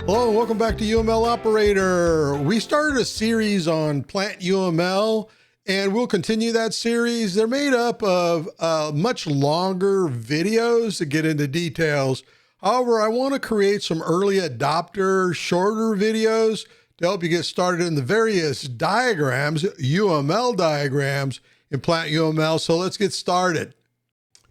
Hello and welcome back to UML Operator. We started a series on PlantUML and we'll continue that series. They're made up of much longer videos to get into details. However, I want to create some early adopter, shorter videos to help you get started in the various diagrams, UML diagrams in PlantUML. So let's get started.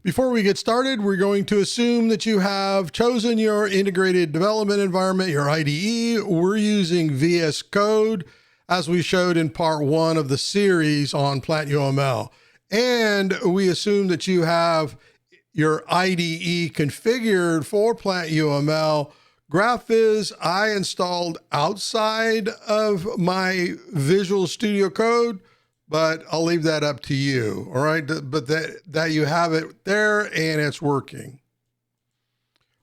Before we get started, we're going to assume that you have chosen your integrated development environment, your IDE. We're using VS Code, as we showed in part 1 of the series on PlantUML. And we assume that you have your IDE configured for PlantUML. GraphViz, I installed outside of my Visual Studio Code, but I'll leave that up to you, all right? But that you have it there and it's working.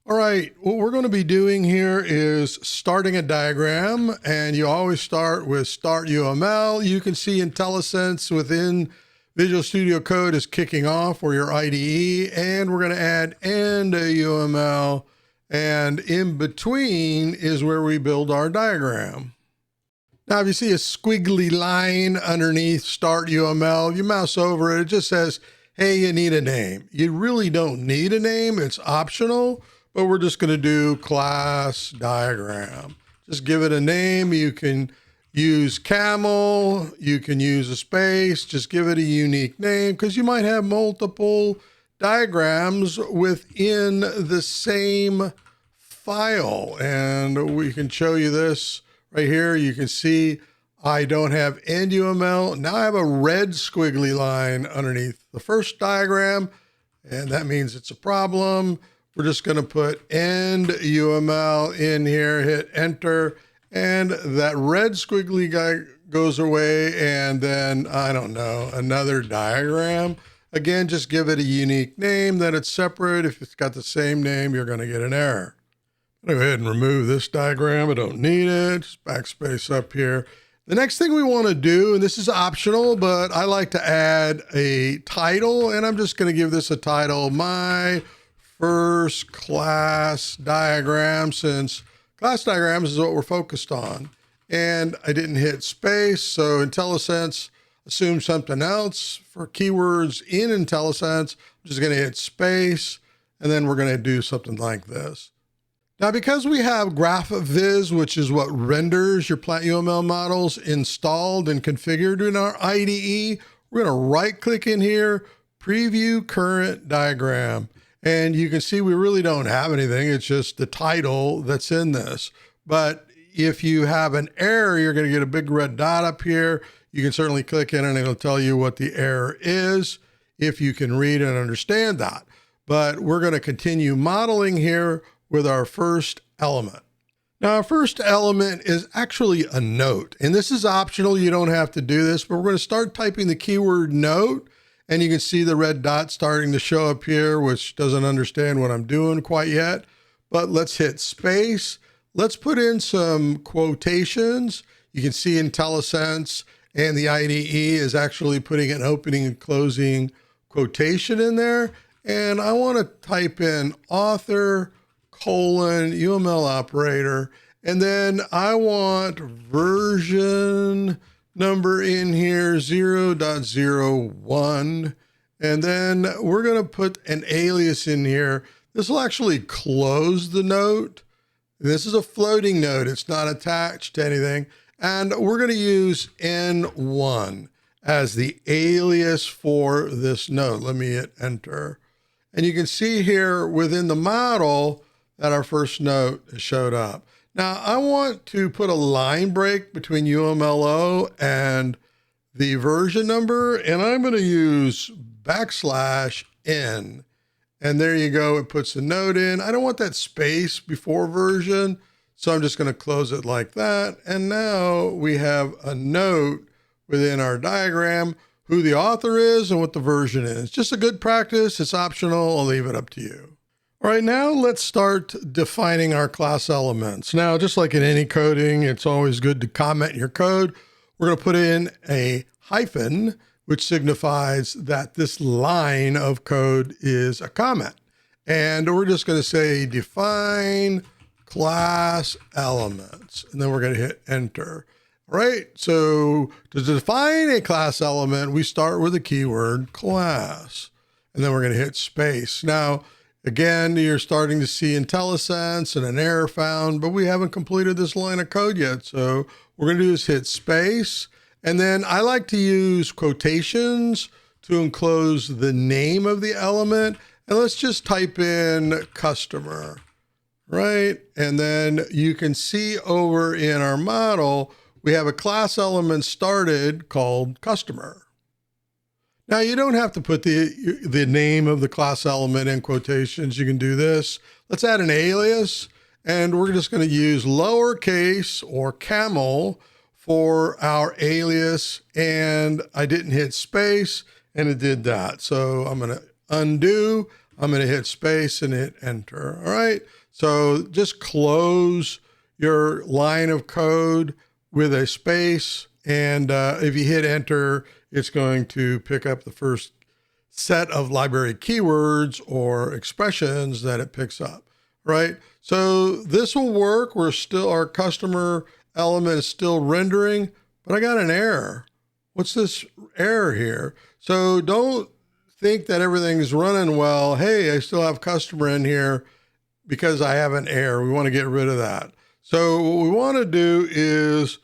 All right, what we're going to be doing here is starting a diagram, and you always start with Start UML. You can see IntelliSense within Visual Studio Code is kicking off, or your IDE, and we're going to add End UML, and in between is where we build our diagram. Now, if you see a squiggly line underneath Start UML, you mouse over it, it just says, hey, you need a name. You really don't need a name, it's optional, but we're just gonna do class diagram. Just give it a name. You can use camel, you can use a space, just give it a unique name, because you might have multiple diagrams within the same file. And we can show you this. Right here, you can see I don't have End UML. Now I have a red squiggly line underneath the first diagram, and that means it's a problem. We're just going to put End UML in here, hit enter, and that red squiggly guy goes away, and then, I don't know, another diagram. Again, just give it a unique name that it's separate. If it's got the same name, you're going to get an error. Go ahead and remove this diagram. I don't need it. Just backspace up here. The next thing we want to do, and this is optional, but I like to add a title, and I'm just going to give this a title, My First Class Diagram, since class diagrams is what we're focused on. And I didn't hit space, so IntelliSense assumes something else. For keywords in IntelliSense, I'm just going to hit space, and then we're going to do something like this. Now, because we have GraphViz, which is what renders your PlantUML models, installed and configured in our IDE, we're going to right-click in here, Preview Current Diagram. And you can see we really don't have anything. It's just the title that's in this. But if you have an error, you're going to get a big red dot up here. You can certainly click in and it'll tell you what the error is, if you can read and understand that. But we're going to continue modeling here with our first element. Now, our first element is actually a note, and this is optional. You don't have to do this, but we're going to start typing the keyword note, and you can see the red dot starting to show up here, which doesn't understand what I'm doing quite yet, but let's hit space. Let's put in some quotations. You can see IntelliSense and the IDE is actually putting an opening and closing quotation in there, and I want to type in author :UML operator, and then I want version number in here 0.01, and then we're going to put an alias in here. This will actually close the note. This is a floating note, it's not attached to anything, and we're going to use N1 as the alias for this note. Let me hit enter, and you can see here within the model that our first note showed up. Now, I want to put a line break between UMLO and the version number, and I'm going to use \n. And there you go, it puts a note in. I don't want that space before version, so I'm just going to close it like that. And now we have a note within our diagram, who the author is and what the version is. Just a good practice, it's optional, I'll leave it up to you. All right, now let's start defining our class elements. Now, just like in any coding, it's always good to comment your code. We're going to put in a hyphen, which signifies that this line of code is a comment. And we're just going to say define class elements, and then we're going to hit enter. All right, so to define a class element, we start with the keyword class, and then we're going to hit space. Now, again, you're starting to see IntelliSense and an error found, but we haven't completed this line of code yet. So what we're going to do is hit space, and then I like to use quotations to enclose the name of the element. And let's just type in customer, right? And then you can see over in our model, we have a class element started called customer. Now you don't have to put the name of the class element in quotations. You can do this. Let's add an alias, and we're just going to use lowercase or camel for our alias. And I didn't hit space, and it did that. So I'm going to undo. I'm going to hit space and hit enter. All right. So just close your line of code with a space. And if you hit enter, it's going to pick up the first set of library keywords or expressions that it picks up, right? So this will work. Our customer element is still rendering, but I got an error. What's this error here? So don't think that everything's running well. Hey, I still have customer in here because I have an error. We want to get rid of that. So what we want to do is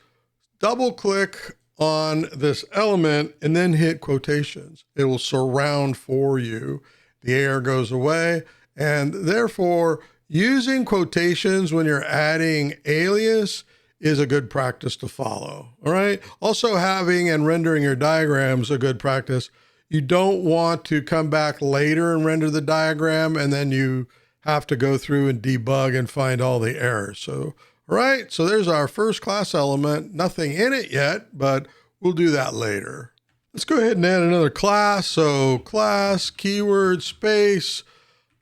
double click on this element and then hit quotations. It will surround for you. The error goes away. And therefore, using quotations when you're adding alias is a good practice to follow. All right. Also, having and rendering your diagrams a good practice. You don't want to come back later and render the diagram, and then you have to go through and debug and find all the errors. So, all right, so there's our first class element. Nothing in it yet, but we'll do that later. Let's go ahead and add another class. So class, keyword, space,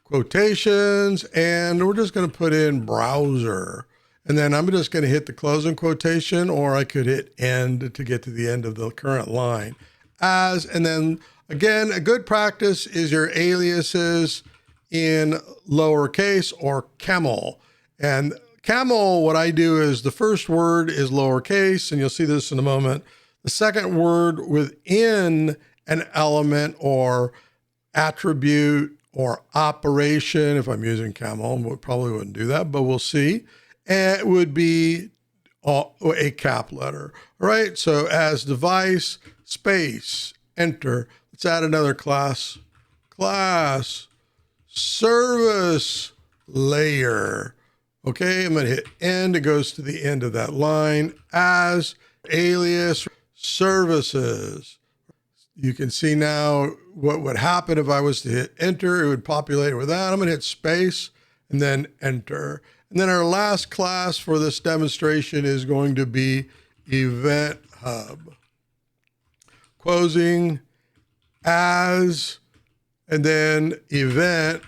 quotations, and we're just going to put in browser. And then I'm just going to hit the closing quotation, or I could hit end to get to the end of the current line. And then again, a good practice is your aliases in lowercase or camel. And camel, what I do is the first word is lowercase, and you'll see this in a moment. The second word within an element or attribute or operation, if I'm using camel, we probably wouldn't do that, but we'll see. And it would be a cap letter, all right? So as device, space, enter. Let's add another class. Class, service layer. Okay, I'm going to hit end. It goes to the end of that line. As alias services. You can see now what would happen if I was to hit enter. It would populate with that. I'm going to hit space and then enter. And then our last class for this demonstration is going to be Event Hub. Closing as, and then event,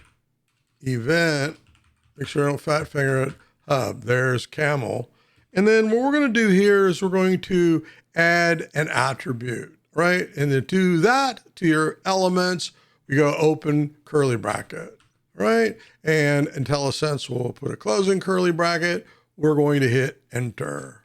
make sure I don't fat finger it, hub. There's camel. And then what we're going to do here is we're going to add an attribute, right? And to do that to your elements, we go open curly bracket, right? And IntelliSense will put a closing curly bracket. We're going to hit enter.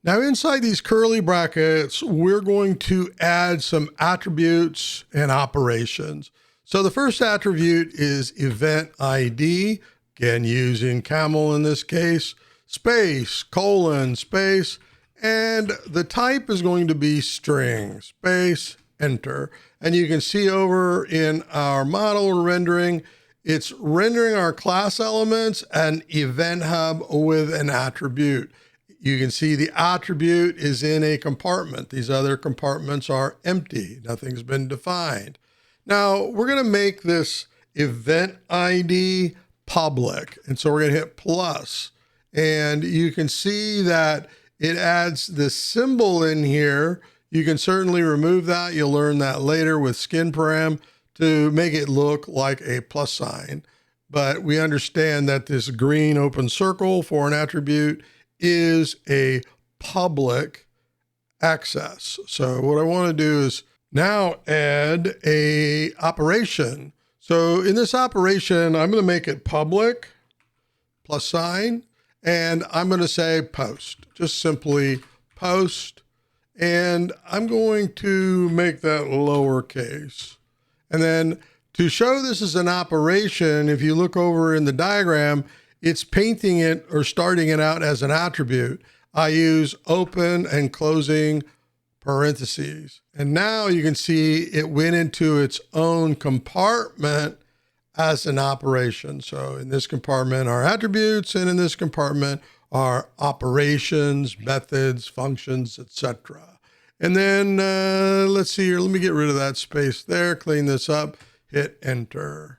Now inside these curly brackets, we're going to add some attributes and operations. So the first attribute is event ID, again, using camel in this case, space, colon, space, and the type is going to be string, space, enter. And you can see over in our model rendering, it's rendering our class elements and event hub with an attribute. You can see the attribute is in a compartment. These other compartments are empty. Nothing's been defined. Now we're going to make this event ID public. And so we're going to hit plus. And you can see that it adds the symbol in here. You can certainly remove that. You'll learn that later with skin param to make it look like a plus sign. But we understand that this green open circle for an attribute is a public access. So what I want to do is now add a operation. So in this operation, I'm going to make it public, plus sign, and I'm going to say post, just simply post. And I'm going to make that lowercase. And then to show this is an operation, if you look over in the diagram, it's painting it or starting it out as an attribute. I use open and closing parentheses. And now you can see it went into its own compartment as an operation. So in this compartment are attributes, and in this compartment are operations, methods, functions, etc. And then let's see here. Let me get rid of that space there, clean this up, hit enter.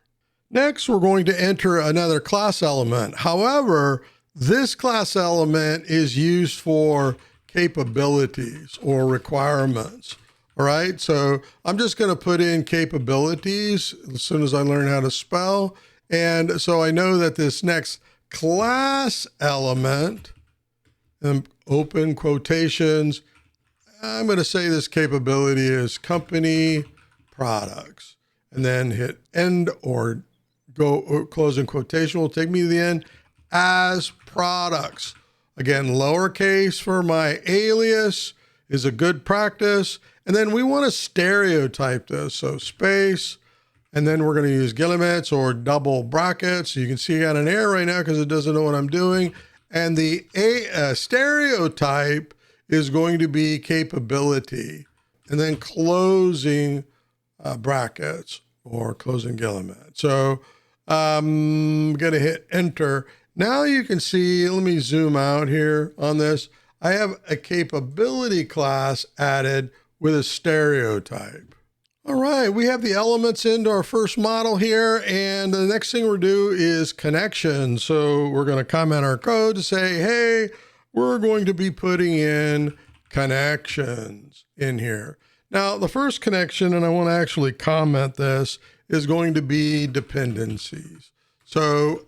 Next, we're going to enter another class element. However, this class element is used for capabilities or requirements. All right, so I'm just going to put in capabilities as soon as I learn how to spell. And so I know that this next class element, open quotations, I'm going to say this capability is company products, and then hit end or go or closing quotation will take me to the end as products. Again, lowercase for my alias is a good practice. And then we want to stereotype this. So space, and then we're going to use guillemets or double brackets. You can see I got an error right now because it doesn't know what I'm doing. And the stereotype is going to be capability, and then closing brackets or closing guillemets. So I'm going to hit enter. Now you can see, let me zoom out here on this. I have a capability class added with a stereotype. All right, we have the elements into our first model here, and the next thing we'll do is connections. So we're going to comment our code to say, hey, we're going to be putting in connections in here. Now, the first connection, and I want to actually comment this, is going to be dependencies. So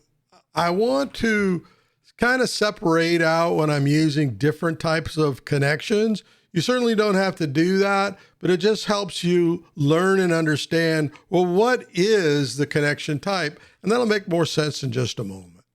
I want to kind of separate out when I'm using different types of connections. You certainly don't have to do that, but it just helps you learn and understand, well, what is the connection type? And that'll make more sense in just a moment.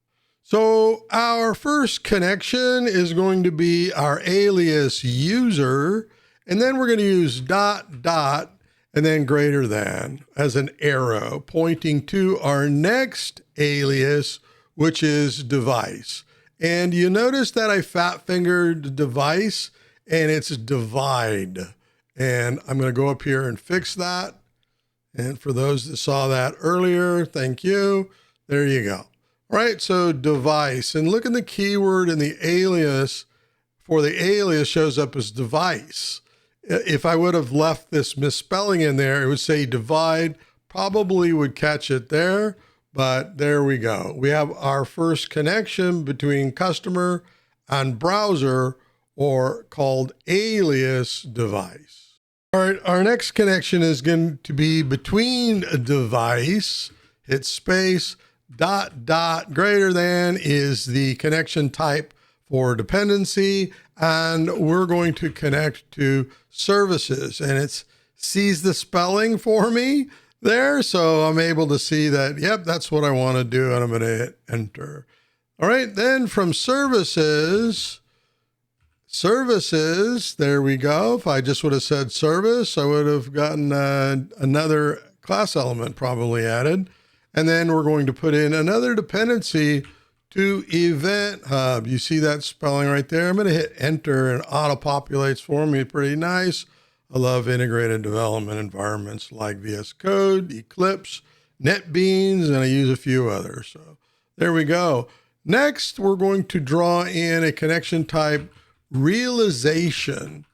So our first connection is going to be our alias user, and then we're going to use dot, dot, and then greater than as an arrow pointing to our next alias, which is device. And you notice that I fat fingered device, and it's divide. And I'm going to go up here and fix that. And for those that saw that earlier, thank you. There you go. All right, so device. And look at the keyword in the alias. For the alias shows up as device. If I would have left this misspelling in there, it would say divide. Probably would catch it there. But there we go. We have our first connection between customer and browser, or called alias device. All right, our next connection is going to be between a device, hit space, dot, dot, greater than is the connection type for dependency, and we're going to connect to services, and it sees the spelling for me there, so I'm able to see that, yep, that's what I want to do, and I'm going to hit enter. All right, then from services, there we go. If I just would have said service, I would have gotten another class element probably added. And then we're going to put in another dependency to Event Hub. You see that spelling right there? I'm going to hit enter, and auto-populates for me. Pretty nice. I love integrated development environments like VS Code, Eclipse, NetBeans, and I use a few others. So there we go. Next, we're going to draw in a connection type realization,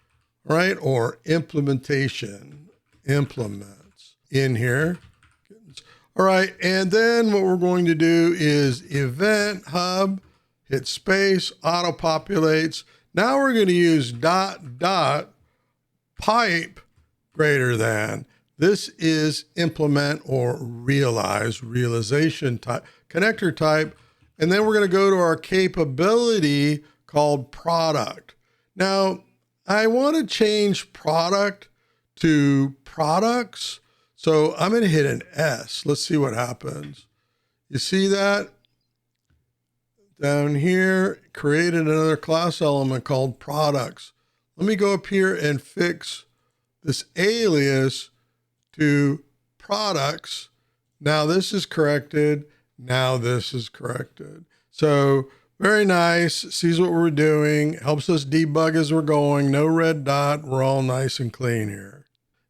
right? Or implementation, implements in here. All right, and then what we're going to do is Event Hub, hit space, auto-populates. Now we're going to use dot, dot, pipe greater than. This is implement or realize, realization type, connector type. And then we're going to go to our capability called product. Now, I want to change product to products. So I'm going to hit an S. Let's see what happens. You see that? down here, created another class element called products. Let me go up here and fix this alias to products. Now this is corrected. Now this is corrected. So very nice. Sees what we're doing. Helps us debug as we're going. No red dot. We're all nice and clean here.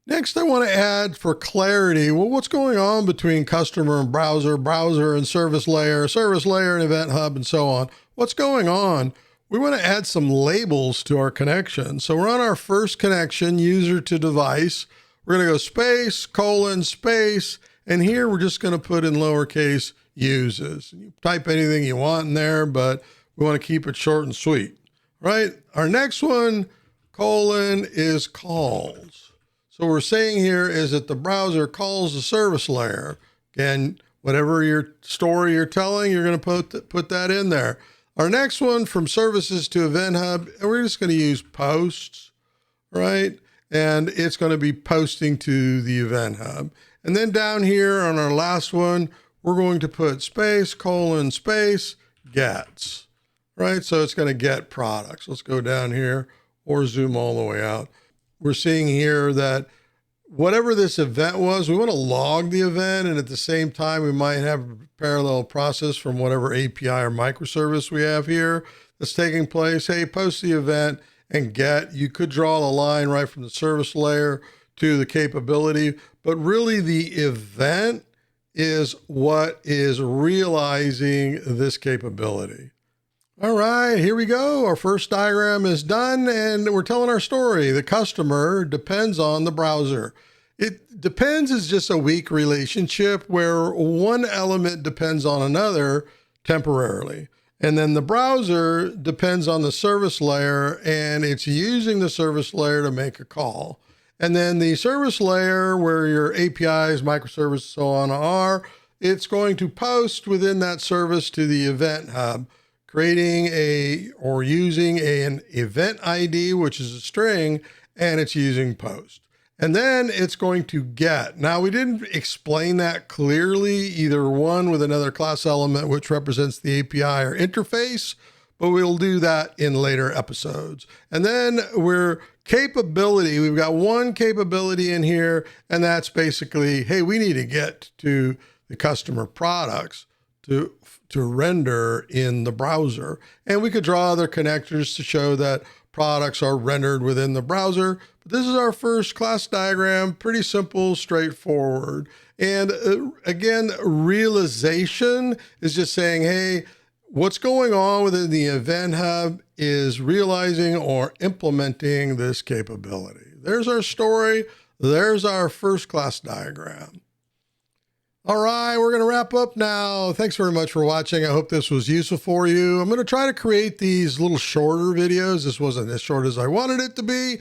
Next, I want to add for clarity, well, what's going on between customer and browser, browser and service layer and event hub, and so on. What's going on? We want to add some labels to our connection. So we're on our first connection, user to device. We're going to go space, colon, space, and here we're just going to put in lowercase uses. You type anything you want in there, but we want to keep it short and sweet, right? Our next one, colon, is calls. So what we're saying here is that the browser calls the service layer. Again, whatever your story you're telling, you're going to put that in there. Our next one, from services to event hub, we're just going to use posts, right? And it's going to be posting to the event hub. And then down here on our last one, we're going to put space, colon, space, gets, right? So it's going to get products. Let's go down here or zoom all the way out. We're seeing here that whatever this event was, we want to log the event, and at the same time, we might have a parallel process from whatever API or microservice we have here that's taking place. Hey, post the event and get. You could draw the line right from the service layer to the capability, but really the event is what is realizing this capability. All right, here we go. Our first diagram is done, and we're telling our story. The customer depends on the browser. It depends is just a weak relationship where one element depends on another temporarily. And then the browser depends on the service layer, and it's using the service layer to make a call. And then the service layer, where your APIs, microservices, so on are, it's going to post within that service to the event hub, creating or using an event ID, which is a string, and it's using post. And then it's going to get. Now, we didn't explain that clearly, either one with another class element, which represents the API or interface, but we'll do that in later episodes. And then capability. We've got one capability in here, and that's basically, hey, we need to get to the customer products to render in the browser. And we could draw other connectors to show that products are rendered within the browser. But this is our first class diagram, pretty simple, straightforward. And again, realization is just saying, hey, what's going on within the event hub is realizing or implementing this capability. There's our story. There's our first class diagram. All right, we're going to wrap up now. Thanks very much for watching. I hope this was useful for you. I'm going to try to create these little shorter videos. This wasn't as short as I wanted it to be,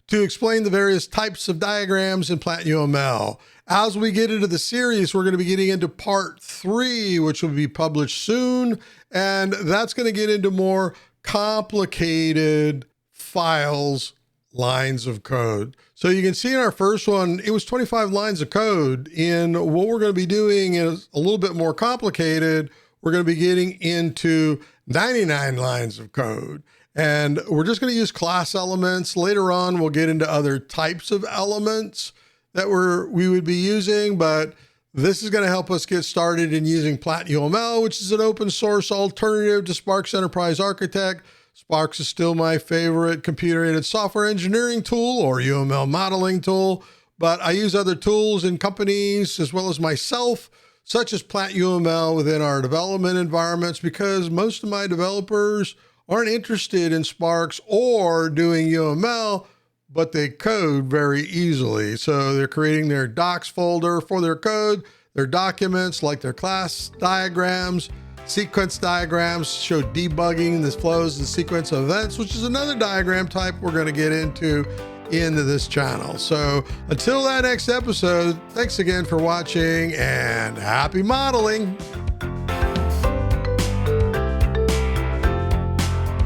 to explain the various types of diagrams in PlantUML. As we get into the series, we're going to be getting into part 3, which will be published soon. And that's going to get into more complicated files, lines of code. So you can see in our first one, it was 25 lines of code. In what we're going to be doing is a little bit more complicated. We're going to be getting into 99 lines of code. And we're just going to use class elements. Later on, we'll get into other types of elements that we would be using, but this is going to help us get started in using PlantUML, which is an open source alternative to Spark's Enterprise Architect. Sparks is still my favorite computer-aided software engineering tool or UML modeling tool, but I use other tools in companies as well as myself, such as PlantUML within our development environments, because most of my developers aren't interested in Sparks or doing UML, but they code very easily. So they're creating their docs folder for their code, their documents like their class diagrams, sequence diagrams show debugging the flows and sequence of events, which is another diagram type we're going to get into this channel. So until that next episode, thanks again for watching and happy modeling.